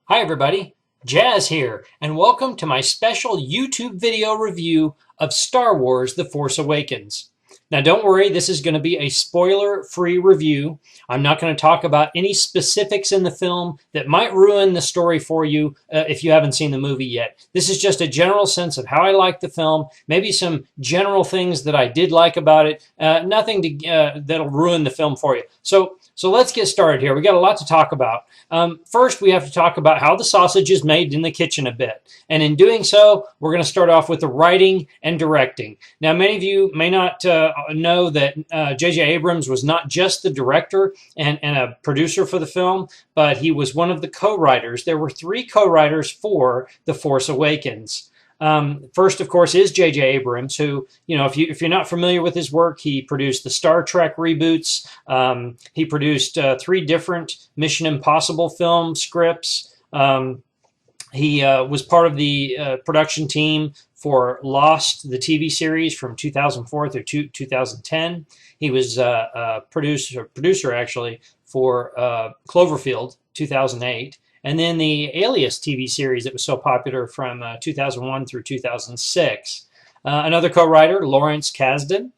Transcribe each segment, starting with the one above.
Hi everybody, Jazz here, and welcome to my special YouTube video review of Star Wars The Force Awakens. Now don't worry, this is going to be a spoiler-free review. I'm not going to talk about any specifics in the film that might ruin the story for you if you haven't seen the movie yet. This is just a general sense of how I like the film, maybe some general things that I did like about it, nothing that'll ruin the film for you. So let's get started here. We got a lot to talk about. First, we have to talk about how the sausage is made in the kitchen a bit. And in doing so, we're going to start off with the writing and directing. Now, many of you may not know that J.J. Abrams was not just the director and a producer for the film, but he was one of the co-writers. There were 3 co-writers for The Force Awakens. First, of course, is J.J. Abrams, who, if you're not familiar with his work, he produced the Star Trek reboots. He produced 3 different Mission Impossible film scripts. He was part of the production team for Lost, the TV series from 2004 through 2010. He was a producer actually for Cloverfield 2008. And then the Alias TV series that was so popular from 2001 through 2006. Another co-writer, Lawrence Kasdan,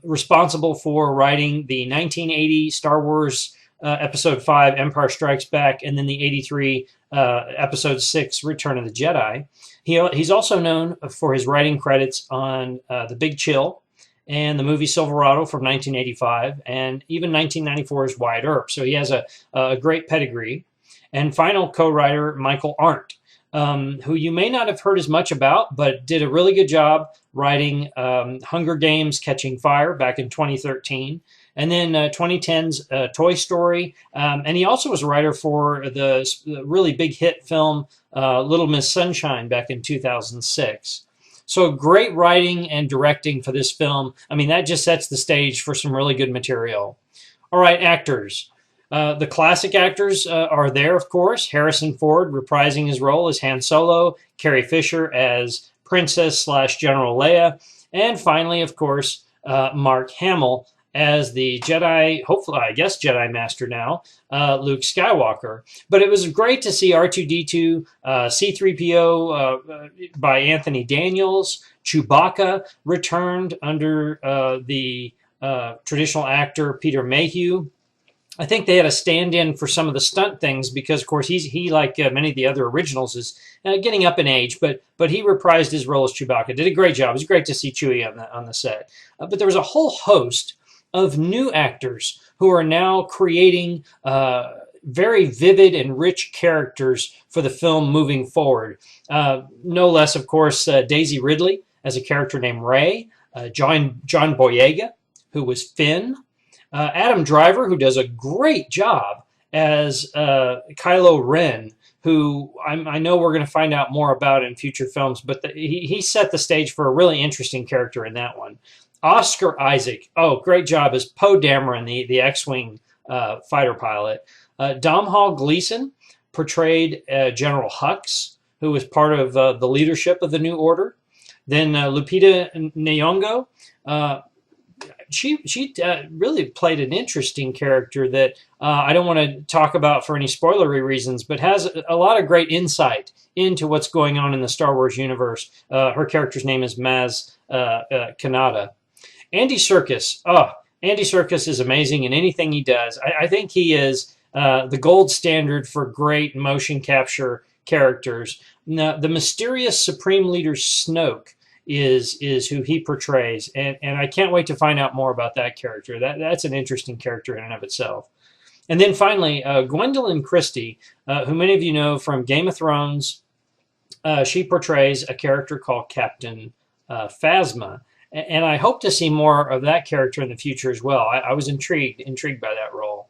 responsible for writing the 1980 Star Wars Episode 5, Empire Strikes Back, and then the 83 Episode 6, Return of the Jedi. He's also known for his writing credits on The Big Chill and the movie Silverado from 1985, and even 1994's Wyatt Earp. So he has a great pedigree. And final co-writer, Michael Arndt, who you may not have heard as much about, but did a really good job writing Hunger Games Catching Fire back in 2013. And then 2010's Toy Story. And he also was a writer for the really big hit film Little Miss Sunshine back in 2006. So great writing and directing for this film. I mean, that just sets the stage for some really good material. All right, actors. The classic actors are there, of course. Harrison Ford reprising his role as Han Solo, Carrie Fisher as Princess/General Leia, and finally, of course, Mark Hamill as the Jedi, hopefully, I guess, Jedi Master now, Luke Skywalker. But it was great to see R2-D2, C-3PO by Anthony Daniels, Chewbacca returned under the traditional actor Peter Mayhew. I think they had a stand-in for some of the stunt things because, of course, he like many of the other originals, is getting up in age, but he reprised his role as Chewbacca. Did a great job. It was great to see Chewie on the set. But there was a whole host of new actors who are now creating very vivid and rich characters for the film moving forward. No less, of course, Daisy Ridley as a character named Rey, John Boyega, who was Finn, Adam Driver, who does a great job as Kylo Ren, who I know we're going to find out more about in future films, but he set the stage for a really interesting character in that one. Oscar Isaac, great job as Poe Dameron, the X-Wing fighter pilot. Domhnall Gleeson portrayed General Hux, who was part of the leadership of the New Order. Then Lupita Nyong'o, she really played an interesting character that I don't want to talk about for any spoilery reasons, but has a lot of great insight into what's going on in the Star Wars universe. Her character's name is Maz Kanata. Andy Serkis. Andy Serkis is amazing in anything he does. I think he is the gold standard for great motion capture characters. Now, the mysterious Supreme Leader Snoke is who he portrays, and I can't wait to find out more about that character. That's an interesting character in and of itself. And then finally, Gwendolyn Christie, who many of you know from Game of Thrones. She portrays a character called Captain Phasma, and I hope to see more of that character in the future as well. I was intrigued by that role.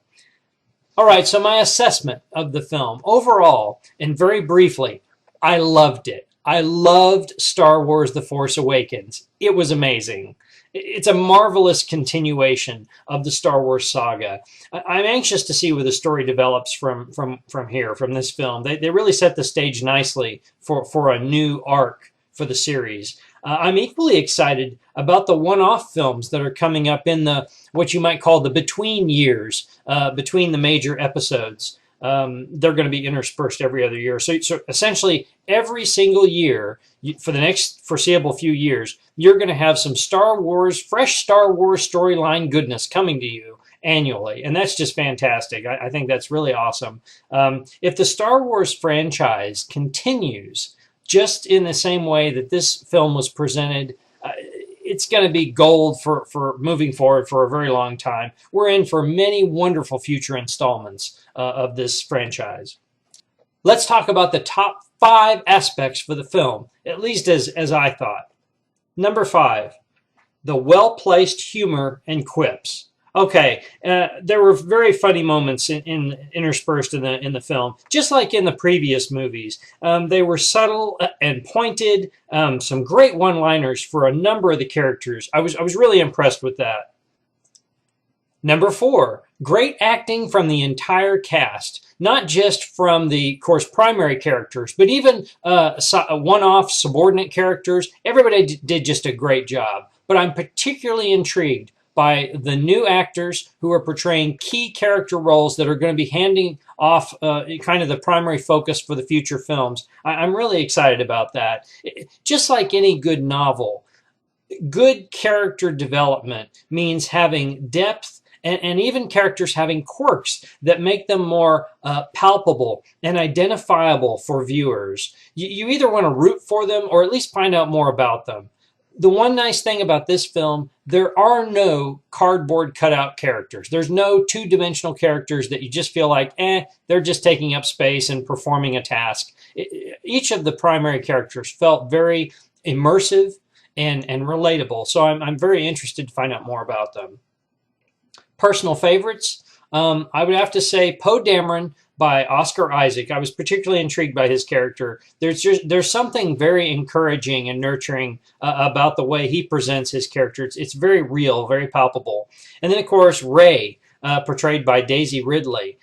All right, so my assessment of the film. Overall, and very briefly, I loved it. I loved Star Wars The Force Awakens. It was amazing. It's a marvelous continuation of the Star Wars saga. I'm anxious to see where the story develops from here, from this film. They really set the stage nicely for a new arc for the series. I'm equally excited about the one-off films that are coming up in the what you might call the between years, between the major episodes. they're going to be interspersed every other year. So essentially, every single year for the next foreseeable few years, you're going to have some fresh Star Wars storyline goodness coming to you annually, and that's just fantastic. I think that's really awesome. If the Star Wars franchise continues just in the same way that this film was presented, it's going to be gold for moving forward for a very long time. We're in for many wonderful future installments of this franchise. Let's talk about the top 5 aspects for the film, at least as I thought. Number 5, the well-placed humor and quips. Okay, there were very funny moments interspersed in the film, just like in the previous movies. They were subtle and pointed. Some great one-liners for a number of the characters. I was really impressed with that. Number 4, great acting from the entire cast, not just from the, of course, primary characters, but even one-off subordinate characters. Everybody did just a great job. But I'm particularly intrigued by the new actors who are portraying key character roles that are going to be handing off kind of the primary focus for the future films. I'm really excited about that. Just like any good novel, good character development means having depth and even characters having quirks that make them more palpable and identifiable for viewers. You either want to root for them or at least find out more about them. The one nice thing about this film, there are no cardboard cutout characters. There's no two-dimensional characters that you just feel like, they're just taking up space and performing a task. Each of the primary characters felt very immersive and relatable. So I'm very interested to find out more about them. Personal favorites, I would have to say Poe Dameron by Oscar Isaac. I was particularly intrigued by his character. There's something very encouraging and nurturing about the way he presents his character. It's very real, very palpable. And then, of course, Rey, portrayed by Daisy Ridley.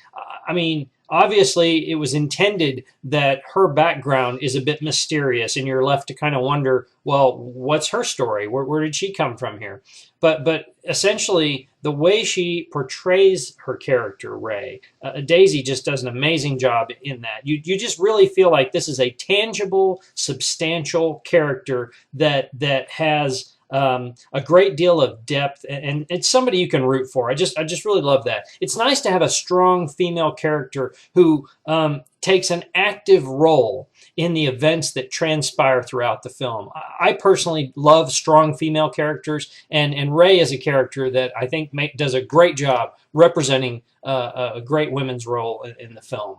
I mean, obviously, it was intended that her background is a bit mysterious, and you're left to kind of wonder, well, what's her story? Where did she come from here? But essentially, the way she portrays her character, Rey, Daisy just does an amazing job in that. You just really feel like this is a tangible, substantial character that has a great deal of depth, and it's somebody you can root for. I just really love that. It's nice to have a strong female character who takes an active role in the events that transpire throughout the film. I personally love strong female characters, and Rey is a character that I think does a great job representing a great women's role in the film.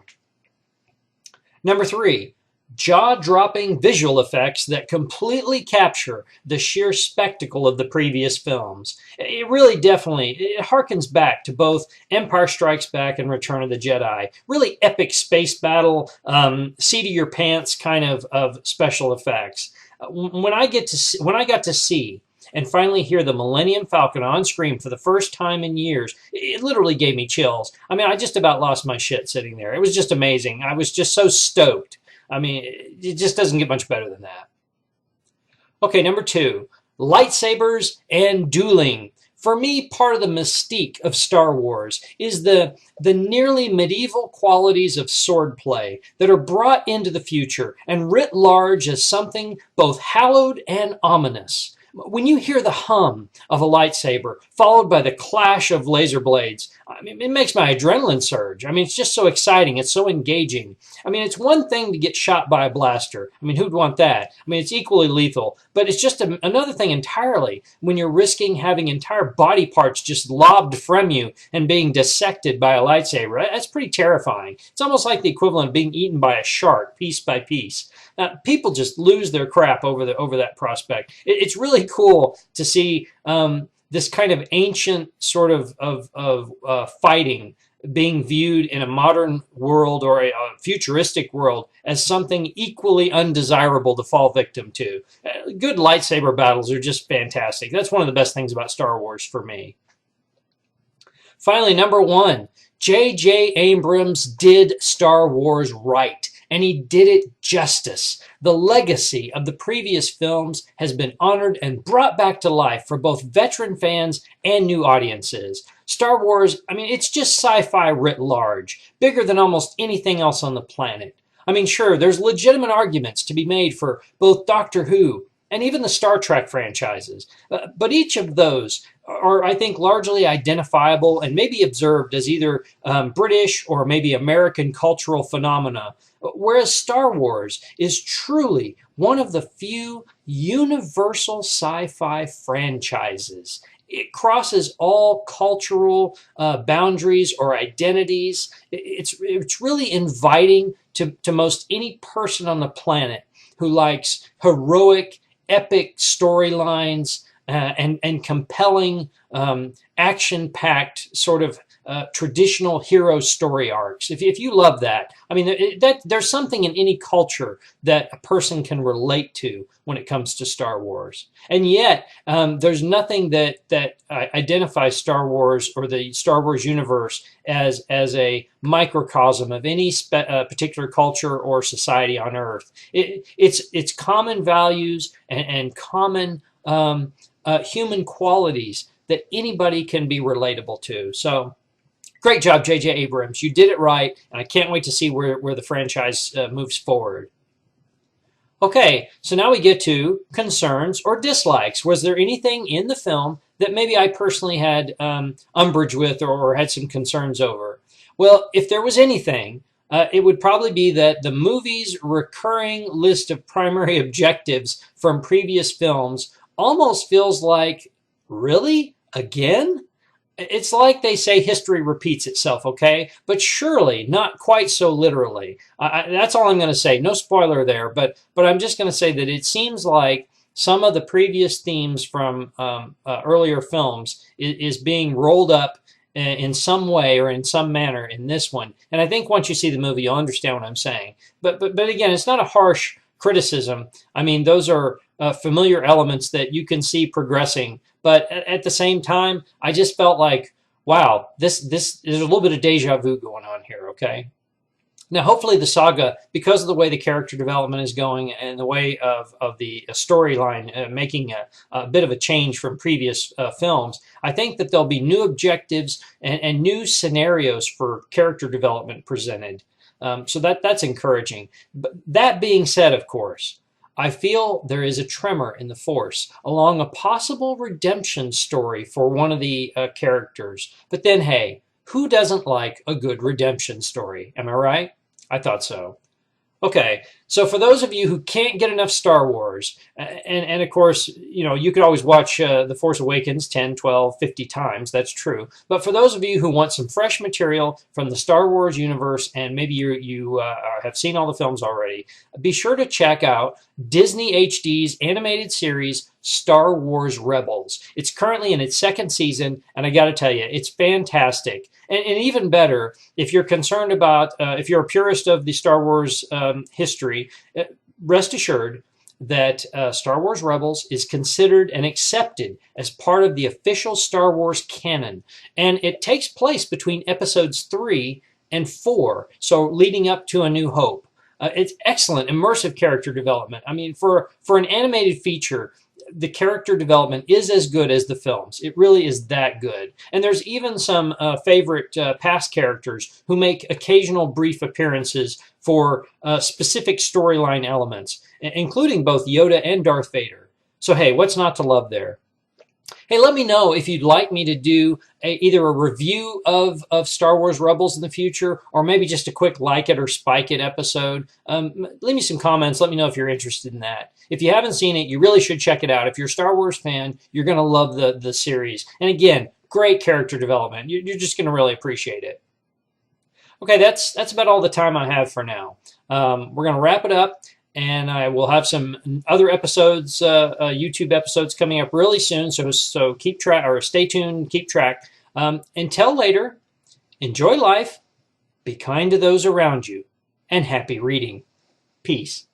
Number 3, jaw-dropping visual effects that completely capture the sheer spectacle of the previous films. It really it harkens back to both Empire Strikes Back and Return of the Jedi. Really epic space battle, seat-of-your-pants kind of special effects. When I got to see and finally hear the Millennium Falcon on screen for the first time in years, it literally gave me chills. I mean, I just about lost my shit sitting there. It was just amazing. I was just so stoked. I mean, it just doesn't get much better than that. Okay, number 2, lightsabers and dueling. For me, part of the mystique of Star Wars is the nearly medieval qualities of swordplay that are brought into the future and writ large as something both hallowed and ominous. When you hear the hum of a lightsaber followed by the clash of laser blades, I mean, it makes my adrenaline surge. I mean, it's just so exciting. It's so engaging. I mean, it's one thing to get shot by a blaster. I mean, who'd want that? I mean, it's equally lethal, but it's just another thing entirely when you're risking having entire body parts just lobbed from you and being dissected by a lightsaber. That's pretty terrifying. It's almost like the equivalent of being eaten by a shark piece by piece. People just lose their crap over that prospect. It's really cool to see this kind of ancient sort of fighting being viewed in a modern world or a futuristic world as something equally undesirable to fall victim to. Good lightsaber battles are just fantastic. That's one of the best things about Star Wars for me. Finally, number 1, J.J. Abrams did Star Wars right. And he did it justice. The legacy of the previous films has been honored and brought back to life for both veteran fans and new audiences. Star Wars, I mean, it's just sci-fi writ large, bigger than almost anything else on the planet. I mean, sure, there's legitimate arguments to be made for both Doctor Who and even the Star Trek franchises. But each of those are, I think, largely identifiable and maybe observed as either British or maybe American cultural phenomena, whereas Star Wars is truly one of the few universal sci-fi franchises. It crosses all cultural boundaries or identities. It's really inviting to most any person on the planet who likes heroic, epic storylines and compelling, action-packed sort of traditional hero story arcs. If you love that, I mean, there's something in any culture that a person can relate to when it comes to Star Wars. And yet, there's nothing that identifies Star Wars or the Star Wars universe as a microcosm of any particular culture or society on Earth. It's common values and common human qualities that anybody can be relatable to. So, great job, J.J. Abrams. You did it right, and I can't wait to see where the franchise moves forward. Okay, so now we get to concerns or dislikes. Was there anything in the film that maybe I personally had umbrage with or had some concerns over? Well, if there was anything, it would probably be that the movie's recurring list of primary objectives from previous films almost feels like, really? Again? It's like they say history repeats itself, okay? But surely not quite so literally. That's all I'm going to say. No spoiler there, but I'm just going to say that it seems like some of the previous themes from earlier films is being rolled up in some way or in some manner in this one. And I think once you see the movie, you'll understand what I'm saying. But again, it's not a harsh criticism. I mean, those are familiar elements that you can see progressing. But at the same time, I just felt like, wow, this there's a little bit of deja vu going on here, okay? Now, hopefully the saga, because of the way the character development is going and the way of the storyline making a bit of a change from previous films, I think that there'll be new objectives and new scenarios for character development presented. So that's encouraging. But that being said, of course, I feel there is a tremor in the Force along a possible redemption story for one of the characters. But then, hey, who doesn't like a good redemption story? Am I right? I thought so. Okay, so for those of you who can't get enough Star Wars, and of course, you know, you could always watch The Force Awakens 10, 12, 50 times, that's true. But for those of you who want some fresh material from the Star Wars universe, and maybe you have seen all the films already, be sure to check out Disney HD's animated series, Star Wars Rebels. It's currently in its second season, and I gotta tell you, it's fantastic. And even better, if you're concerned about, if you're a purist of the Star Wars history, rest assured that Star Wars Rebels is considered and accepted as part of the official Star Wars canon. And it takes place between episodes 3 and 4, so leading up to A New Hope. It's excellent, immersive character development. I mean, for an animated feature, the character development is as good as the films. It really is that good. And there's even some favorite past characters who make occasional brief appearances for specific storyline elements, including both Yoda and Darth Vader. So hey, what's not to love there? Hey, let me know if you'd like me to do either a review of Star Wars Rebels in the future, or maybe just a quick like it or spike it episode. Leave me some comments. Let me know if you're interested in that. If you haven't seen it, you really should check it out. If you're a Star Wars fan, you're going to love the series. And again, great character development. You're just going to really appreciate it. Okay, that's about all the time I have for now. We're going to wrap it up. And I will have some other episodes, YouTube episodes coming up really soon. So keep track, or stay tuned, keep track. Until later, enjoy life, be kind to those around you, and happy reading. Peace.